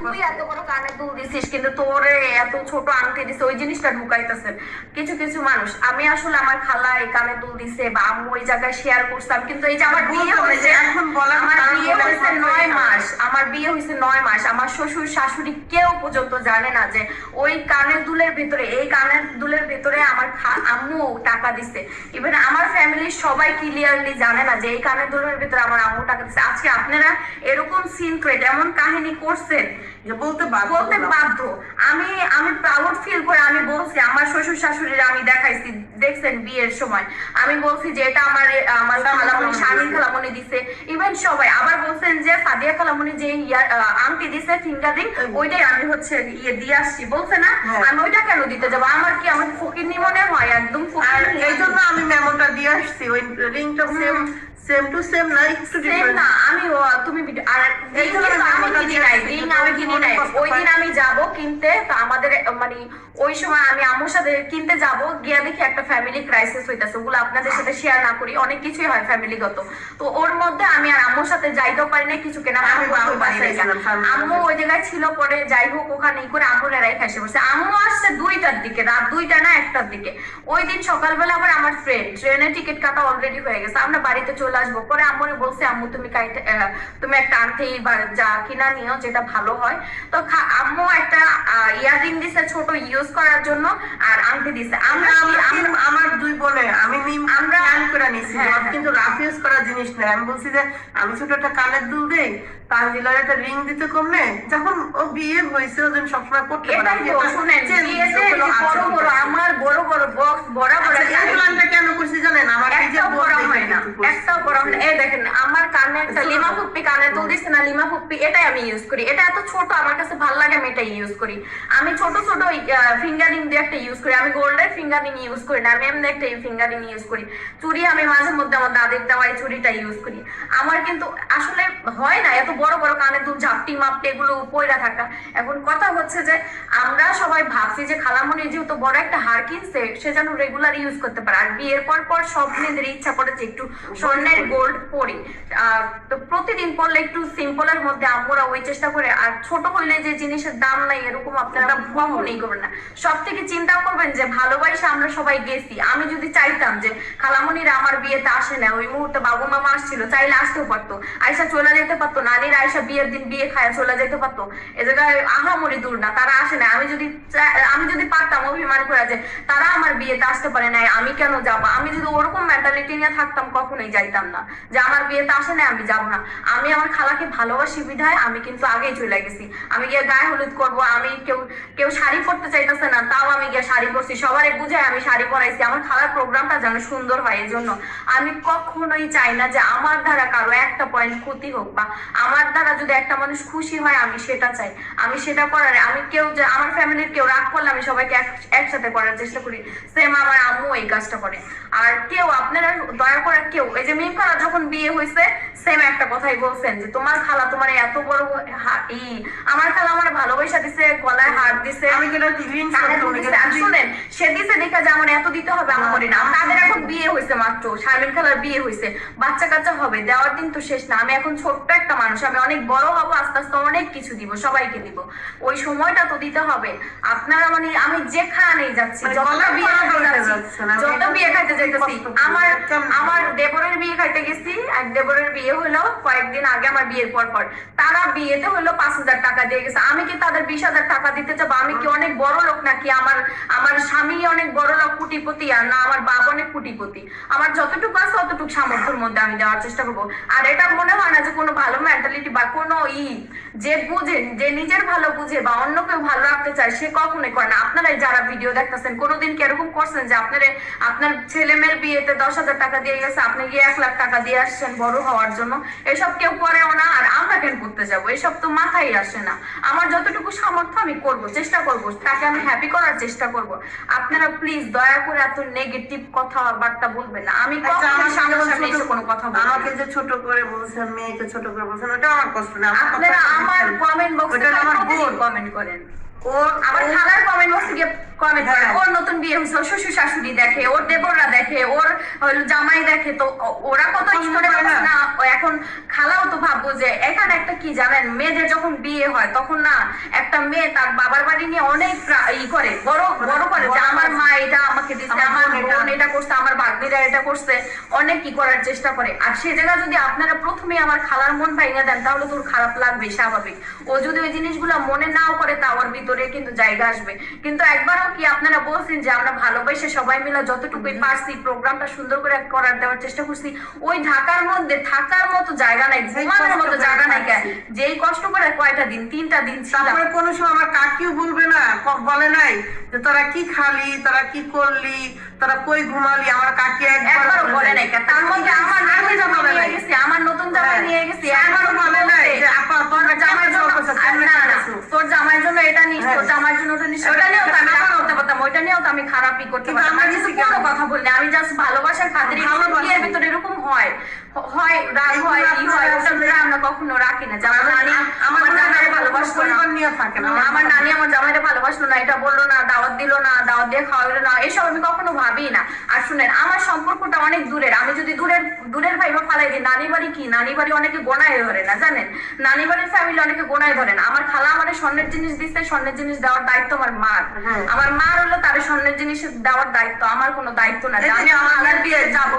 তুই এত বড় কানে দুল দিছিস কিন্তু তোরে এত ছোট আংটি দিছে ওই জিনিসটা ঢুকাইতেছেন কিছু কিছু মানুষ। আমি আসলে আমার খালা এই কানে দুল দিছে বা আম্মু ওই জায়গায় শেয়ার করতাম, কিন্তু এই যে আমার বিয়ে হয়েছে, এখন বলার আমার কারণ বিয়ে বলে হয়েছে এখন 9 মাস, আমার বিয়ে হয়েছে 9 মাস, আমার শ্বশুর শাশুড়ি কেউ পর্যন্ত জানে না যে ওই কানের দুলের ভিতরে, এই কানের দুলের ভিতরে আমার আম্মু টাকা দিছে। ইভেন আমার ফ্যামিলির সবাই ক্লিয়ারলি জানে না যে এই কানের দুলের ভিতরে আমার আম্মু টাকা দিছে। আজকে আপনারা এরকম সিক্রেট এমন কাহিনী করছেন যে বলতে বাধ্য। আমি আমি প্রাউড ফিল করে আমি বলছি আমার শ্বশুর শাশুড়ির, আমি দেখাইছি, দেখছেন বিয়ের সময় আমি বলছি যে এটা আমার আমার খালামণি শারমিন খালামণি দিছে। ইভেন সবাই আবার বলছেন যে সাদিয়া খালামণি যে আংটি দিছে ফিঙ্গারিং, ওইটাই আমি হচ্ছে দিয়ে আসছি, বলছে না আমি ওইটা কেন দিতে যাবো? আমার কি আমার ফকিরনি মনে হয়? একদম ফকিরনি। এই জন্য আমি মেমোটা দিয়ে আসছি, ওই রিংটা সেম টু সেম না, একটু ডিফারেন্ট না। আমি তুমি আর আমি কিনি নাই, রিং আমি কিনি নাই। ওই দিন আমি যাব কিনতে, তো আমাদের মানে ওই সময় আমি আম্মুর সাথে কিনতে যাব, গিয়া দেখি একটা ফ্যামিলি ক্রাইসিস হইতাছে। ওগুলো আপনাদের সাথে শেয়ার না করি, অনেক কিছুই হয় ফ্যামিলিগত। তো ওর মধ্যে আমি আর আম্মুর সাথে যাইতেও পারি না, কিছু কেনা আম্মু ওই জায়গায় ছিল। পরে যাই হোক ওখানে করে আম্মুর এরাই খাইসে বসে। আম্মু আসছে 2টার দিকে, রাত 2টা না 1টার দিকে। ওই দিন সকালবেলা আবার আমার ফ্রেন্ড ট্রেনের টিকিট কাটা অলরেডি হয়ে গেছে, আমরা বাড়িতে চলে আসবো। পরে আম্মুরে বলছে আম্মু তুমি একটা আংটি বা যা কিনা নিও যেটা ভালো হয়। তো আম্মু একটা ইয়াররিং দিছে ছোট ইউজ করার জন্য, আর আংটি দিছে। আমার দুই বোনে আমি আমরা প্ল্যান করে নিছি, কিন্তু রাফ ইউজ করা জিনিস না। আমি বলছি যে আমি ছোট একটা কানের দুল দেই, তানজিলার একটা রিং দিতে কমলে, যখন ও বিয়ে হয়েছে ওদিন সবসময় করতে পারে। শুনেন বিয়েতে বড় বড় আমার বড় বড় বক্স বরাবর এই প্ল্যানটা কেন করছি জানেন? আমার নিজের বড় হয় না, একটাও বড় হয় না। এই দেখেন আমার কানে একটা লিমা ফুপ্পি কানে দুল দিছে না, লিমা ফুপ্পি, এটাই আমি ইউজ করি। এটা এত ছোট আমার কাছে ভালো লাগে, আমি এটাই ইউজ করি। আমি ছোট ছোট ফিঙ্গারিং দিয়ে একটা ইউজ করি। আমি গোল্ডের ফিঙ্গারিং ইউজ করি না, আমি এমনি একটা ফিঙ্গারিং ইউজ করি। চুড়ি আমি মাঝে মধ্যে আমার দাদির দেওয়া এই চুড়িটা ইউজ করি। আমার কিন্তু আসলে হয় না এত বড় বড় কানে দুল ঝাপটি মাপটি এগুলো পয়রা থাকা। এখন কথা হচ্ছে যে আমরা সবাই ভাবছি যে খালামণি যেহেতু বড় একটা হার কিনছে, সে যেন রেগুলার ইউজ করতে পারে। আর বিয়ের পর পর সব মেয়েদের ইচ্ছা করে যে একটু স্বর্ণের গোল্ড পরি, তো প্রতিদিন পরলে একটু সিম্পলের মধ্যে আমরা ওই চেষ্টা করে। আর ছোট হইলে যে জিনিসের দাম নাই এরকম আপনারা কখনোই করবেন না। সব থেকে চিন্তা করবেন যে ভালোবাসা আমরা সবাই গেছি। আমি যদি চাইতাম যে খালামণিরা আমার বিয়েতে আসে না, ওই মুহূর্তে বাবু মামা আসছিল, চাইলে আসতেও পারতো, আয়সা চলে যেতে পারতো, নানির আয়সা বিয়ের দিন বিয়ে খায় চলে যেতে পারতো। এ জায়গায় আহামরি দূর না, তারা আসে না। আমি যদি পারতাম অভিমান করে যে তারা আমার বিয়েতে আসতে পারে না আমি কেন যাবো, আমি যদি ওরকম মেন্টালিটি নিয়ে থাকতাম কখনোই যাইতাম না যে আমার বিয়েতে আসে না আমি যাবো না। আমি আমার খালাকে ভালোবাসি বিধায় আমি কিন্তু আগেই চলে গেছি। আমি গিয়ে গায়ে হলুদ করবো, আমি কেউ শাড়ি পরতে চাইতেছে না, তাও আমি গিয়ে শাড়ি পরছি, সবারই বুঝাই আমি শাড়ি পরাইছি। আমার খালার প্রোগ্রামটা যেন সুন্দর হয়, এই জন্য আমি কখনোই চাই না যে আমার দ্বারা কারো একটা পয়েন্ট ক্ষতি হোক, বা আমার দ্বারা যদি একটা মানুষ খুশি হয় আমি সেটা চাই, আমি সেটা করার। আমি কেউ যে আমার ফ্যামিলির কেউ রাগ করলে আমি সবাইকে একসাথে করার চেষ্টা করি। সেম আমার আম্মু এই কাজটা করে। আর কেউ আপনারা দয়া করে কেউ, এই যে মিম খালা যখন বিয়ে হয়েছে সেম একটা কথাই বলছেন যে তোমার খালা তোমার এত বড় আমার খালা আমার ভালোবাসা দিছে, গলায় হার দিছে, আমি শুনেন সে দিছে দেখা যে আমার এত দিতে হবে আমার করি না। তাদের এখন বিয়ে হয়েছে মাত্র, শারমিন খালার বিয়ে হয়েছে, বাচ্চা কাচ্চা হবে, দেওয়ার দিন তো শেষ না। আমি এখন ছোট্ট একটা মানুষ, আমি অনেক বড় হবো, আস্তে আস্তে অনেক কিছু দিব, সবাইকে দিব, ওই সময়টা তো দিতে হবে। আপনারা মানে আমি যেখানেই যাচ্ছি, যত বিয়ে খাইতে যাইতেছি, আমার দেবরের বিয়ে খাইতে গেছি, এক দেবরের বিয়ে হলো কয়েকদিন আগে আমার বিয়ের পর তারা বিয়েতে হলো 5,000 টাকা দিয়ে গেছে। আমি কি তাদের 20,000 টাকা দিতে চাবো? আমি কি অনেক বড় লোক নাকি? আমার স্বামী অনেক বড় লোক কুটিপতি, আর না আমার বাপ অনেক কুটিপতি। আমার যতটুকু আছে অতটুকু সামর্থ্যের মধ্যে আমি দেওয়ার চেষ্টা করবো। আর এটা মনে হয় না যে কোনো ভালো মেন্টালিটি বা কোনো যে বুঝে, যে নিজের ভালো বুঝে বা অন্য কেউ ভালো রাখতে চায় সে কখনোই করে না। আপনারা যারা ভিডিও দেখতেছেন কোনোদিন কি এরকম করছেন যে আপনার ছেলে মেয়ের বিয়েতে 10,000 টাকা দিয়ে গেছে, আপনি গিয়ে 1 লাখ টাকা দিয়ে আসছেন বড় হওয়ার জন্য? এসব কেউ করেও না। আর আমরা কেন করতে যাবো? এসব তো মাথায় আসে না। আমার যতটুকু সামর্থ্য আমি করব, চেষ্টা করব, তাকে আমি হ্যাপি করার চেষ্টা করব। আপনারা প্লিজ দয়া করে এত নেগেটিভ কথাবার্তা বলবেন না। আমি কখনো সামনে এসে কোনো কথা বলবো না। আমাকে যে ছোট করে বলছেন, মেয়েকে ছোট করে বলছেন, ওটা আমার কষ্ট না। আপনারা আমার কমেন্ট বক্সে কমেন্ট করেন, ও আমার খালার কমেন্ট বক্সে গিয়ে কমেন্ট করে। হ্যাঁ। ওর নতুন বিয়ে হয়েছে, ওর শ্বশুর শাশুড়ি দেখে, ওর দেবররা দেখে, ওর হলো জামাই দেখে, তো ওরা কত ইগনোরে না। এখন খালাও তো ভাববো যে এখানে একটা কি জানেন, মেয়েদের যখন বিয়ে হয় তখন না একটা মেয়ে তার বাবার বাড়ি নিয়ে অনেক ই করে, বড় বড় করে যে আমার মা এটা আমাকে দিচ্ছে, আমার বোন এটা করছে, আমার ভাগ্নিরা এটা করছে, অনেক কি করার চেষ্টা করে। আর সেই জায়গা যদি আপনারা প্রথমে আমার খালার মন ভাঙা দেন তাহলে তোর খারাপ লাগবে, স্বাভাবিক। ও যদি ওই জিনিসগুলো মনে নাও করে তা ওর ভিতরে কিন্তু জায়গা আসবে। কিন্তু একবারও কি আপনারা বলছেন যে আমরা ভালোবেসে সবাই মিলে যতটুকুই পারছি প্রোগ্রামটা সুন্দর করে করার দেওয়ার চেষ্টা করছি, ওই ঢাকার মধ্যে থাকার মতো জায়গা নাই, ঘুমানোর মতো জায়গা নাই, যেই কষ্ট করে কয়টা দিন, 3টা দিন ছিলাম। তারপরে কোনো সময় আমার কাকিও বলবে না, বলে নাই যে তোরা কি খালি, তোরা কি করলি, তোরা কই ঘুমালি, আমার কাকি একবারও বলে নাই। তার মধ্যে আমার নানি জামাই নিয়ে গেছি, আমার নতুন জামাই নিয়ে গেছি, একবারও বলে নাই যে আপা তোর জামাইয়ের জন্য, না না তোর জামাইয়ের জন্য এটা নিস, তোর জামাইয়ের জন্য ওটা নিস, ওটা নিয়েও তো আমি রাগ করতে পারতাম, ওইটা নিয়েও তো আমি খারাপই করতে পারতাম। আমার কিছু কোনো কথা বললে আমি জাস্ট ভালোবাসার খাতিরে, বিয়ের ভিতরে এরকম হয় হয় রাগ হয় ই হয়, ওটা আমরা কখনো রাখি না। আমার নানি আমার জামাইরে ভালোবাসলো না, আমার নানি আমার জামাইরে ভালোবাসলো না, এটা বললো না, দাওয়াত দিল না, দাওয়াত দিয়ে খাওয়ালো না, এসব আমি কখনো ভাবি না। আর শুনেন আমার সম্পর্কটা অনেক দূরের, আমি যদি দূরের ভাইবা ফালাই দিই, নানি বাড়ি কি, নানি বাড়ি অনেকে গোনায় ধরে না জানেন, নানি বাড়ির ফ্যামিলি অনেকে গোনায় ধরেন। আমার খালা আমার স্বর্ণের জিনিস দিচ্ছে, স্বর্ণের জিনিস দেওয়ার দায়িত্ব আমার মার, আমার মার হলো তার স্বর্ণের জিনিস দেওয়ার দায়িত্ব, আমার কোনো দায়িত্ব না। আমি আমার খালার বিয়েতে যাবো,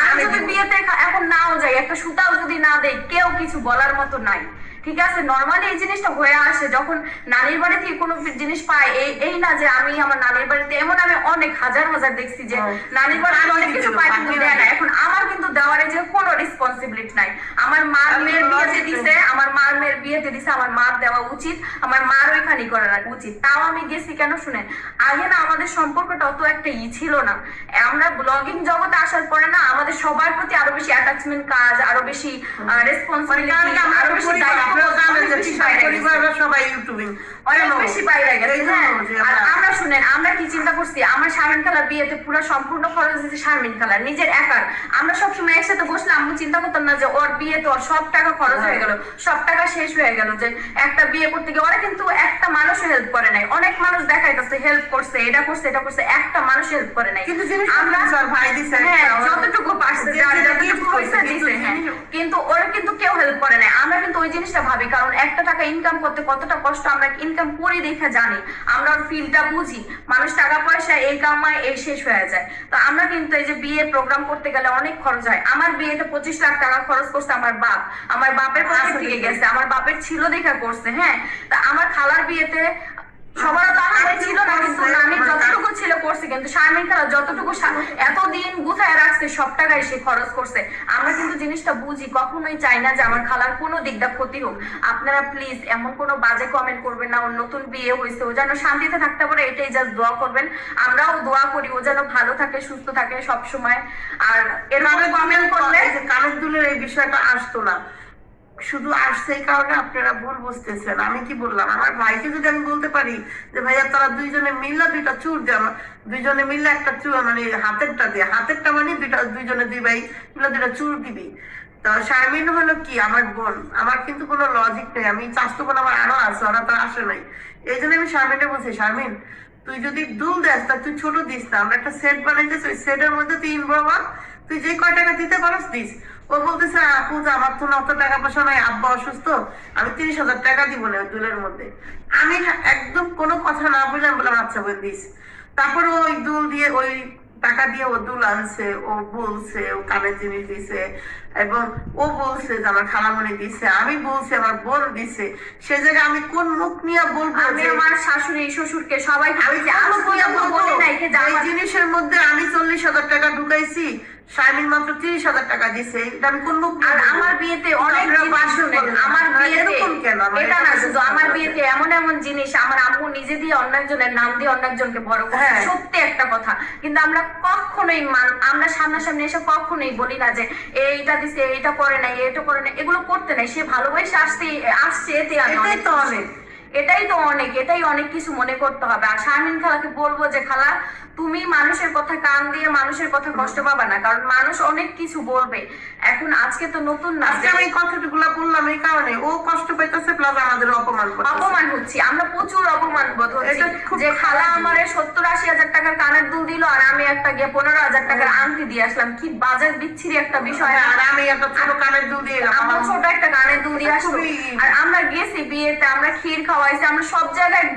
আমি যদি বিয়েতে এখন নাও যাই, একটা সুতাও যদি না দেই, কেউ কিছু বলার মতো নাই, ঠিক আছে। নর্মালি এই জিনিসটা হয়ে আসে যখন নানির বাড়ি থেকে কোনো জিনিস পাই, এই না যে আমি আমার নানির বাড়িতে, এমন আমি অনেক হাজার দেখছি যে নানির বাড়িতে অনেক কিছু পাই কিন্তু দেয় না। এখন আমার কিন্তু দেওয়ার যে কোনো রেসপন্সিবিলিটি নাই। আমার মার মেয়ের বিয়েতে দিছে, আমার মার মেয়ের বিয়েতে দিছে, আমার মার দেওয়া উচিত, আমার মার ওইখানে করা উচিত। তাও আমি গেছি কেন শুনেন, আগে না আমাদের সম্পর্কটা অত একটা ছিল না। আমরা ব্লগিং জগতে আসার পরে না আমাদের সবার প্রতি আরো বেশি অ্যাটাচমেন্ট কাজ, আরো বেশি রেসপন্সিবিলিটি, আরো বেশি দায়িত্ব, আমরা শুনেন আমরা কি চিন্তা করছি, আমার শারমিন খালার বিয়েতে পুরো সম্পূর্ণ খরচ দিয়েছে শারমিন খালার নিজের একার। আমরা সবসময় একসাথে বসলে আমি চিন্তা করতাম না যে ওর বিয়েতে ওর সব টাকা খরচ হয়ে গেল, সব টাকা শেষ হয়ে গেল, যে একটা বিয়ে করতে গিয়ে ওরা কিন্তু একটা মানুষও হেল্প করে নাই। অনেক মানুষ দেখাইতেছে হেল্প করছে, এটা করছে এটা করছে, একটা মানুষ হেল্প করে নাই। আমরা ভাই দিছে, হ্যাঁ যতটুকু পারছে যতটুকু হইছে দিছে, হ্যাঁ, কিন্তু ওরা কিন্তু কেউ হেল্প করে নাই। আমরা কিন্তু ওই জিনিসটা ভাবি, কারণ একটা টাকা ইনকাম করতে কতটা কষ্ট আমরা ইনকাম করি দেখে জানি, আমরা ওর ফিলটা বুঝি। মানুষ টাকা পয়সা এই কামায় এই শেষ হয়ে যায়। তো আমরা কিন্তু এই যে বিয়ে প্রোগ্রাম করতে গেলে অনেক খরচ হয়। আমার বিয়েতে 25 লাখ টাকা খরচ করছে আমার বাপ, আমার বাপের পকেট থেকে গেছে, আমার বাপের ছিল দেখা করছে, হ্যাঁ। তা আমার খালার বিয়েতে সবার টাকা ছিল না, কিন্তু নানির যতটুকু ছিল করছে, কিন্তু শারমিন খালা যতটুকু এতদিন গুছায় রাখছে সব টাকাই সে খরচ করছে। আমরা কিন্তু জিনিসটা বুঝি, কখনোই চাই না যে আমার খালার কোনো দিকটা ক্ষতি হোক। আপনারা প্লিজ এমন কোনো বাজে কমেন্ট করবেন না। ওর নতুন বিয়ে হয়েছে, ও যেন শান্তিতে থাকতে পারে, এটাই জাস্ট দোয়া করবেন। আমরাও দোয়া করি ও যেন ভালো থাকে, সুস্থ থাকে সব সময়। আর এরকম কমেন্ট করলে কানের দুলের এই বিষয়টা আসতো না, শুধু আসছে এই কারণে আপনারা ভুল বুঝতেছেন। আমি কি বললাম, আমার ভাইকে যদি আমি বলতে পারি যে ভাইয়া তারা দুইজনে মিললে দুইটা চুর দেওয়া, দুইজনে মিললে একটা চুর মানে হাতেরটা দিয়ে, হাতেরটা মানে দুইজনে দুই ভাই মিলে দুইটা চুর দিবি। তো শারমিন হলো কি আমার বোন, আমার কিন্তু কোনো লজিক নেই। আমি চাষতো বোন আমার আরো আছে, ওরা তো আসে নাই। এই জন্য আমি শারমিনটা বলছি, শারমিন তুই যদি দুল দেস তা তুই ছোট দিস না, আমরা একটা সেট বানাইতেছি, ওই সেটের মধ্যে তুই ইনভলভ হ, তুই যে কয় টাকা দিতে পারস দিস। ও বলতেছে আপু আমার তো অত টাকা পয়সা নাই, আব্বা অসুস্থ, আমি 30,000 টাকা দিব না ওই দুলের মধ্যে। আমি একদম কোনো কথা না বলে আমি বললাম আচ্ছা বলে দিস। তারপরে ওই দুল দিয়ে, ওই টাকা দিয়ে ও দুল আনছে, ও বলছে ও কানের জিনিস দিছে, এবং ও বলছে যে আমার খালামণি দিছে, আমি বলছি আমার বোন দিছে। সে জায়গায় আমি কোন মুখ নিয়ে বলবো? আমি আমার শাশুড়ি শ্বশুরকে সবাই এই জিনিসের মধ্যে আমি 40,000 টাকা ঢুকাইছি, শারমিন মাত্র 30,000 টাকা দিছে, এটা আমি কোন মুখ? আর আমার বিয়েতে অনেক আমার বিয়েতে এটা না শুধু আমার বিয়েতে এমন এমন জিনিস আমার আম্মু নিজে দিয়ে অন্য একজনের নাম দিয়ে অন্য একজনকে বড় করে, সত্যি একটা কথা। কিন্তু আমরা কখনোই আমরা সামনাসামনি এসে কখনোই বলি না যে এইটা দিছে, এইটা করে নাই, এটা করে নাই, এগুলো করতে নাই। সে ভালোবাসে আসছে এতে আমি অনেক, এটাই তো অনেক, এটাই অনেক কিছু মনে করতে হবে। আর শারমিন খালাকে বলবো যে খালা তুমি মানুষের কথা কান দিয়ে মানুষের কথা কষ্ট পাবা না, কারণ মানুষ অনেক কিছু বলবে। এখন আজকে তো নতুন না, আজকে আমি এই কথাগুলো বললাম এই কারণে ও কষ্ট পাইতেছে প্লাস আমাদের অপমান করতেছে। অপমান হচ্ছি আমরা, প্রচুর অপমান বোধ হচ্ছে এটা খুব যে খালা আমারে 70-80 হাজার টাকার কানের দুল দিল আর আমি একটা গিয়ে 15,000 টাকার আংটি দিয়ে আসলাম। কি বাজার বিচ্ছিরি একটা বিষয়। আর আমি একটা ছোট কানের দুল দিয়ে গেলাম। আমরা ছোট একটা কানের দুল দিয়ে আসলো, খুবই- আর আমরা গেছি বিয়েতে, আমরা ক্ষীর খাওয়াইছি, আমরা সব জায়গায়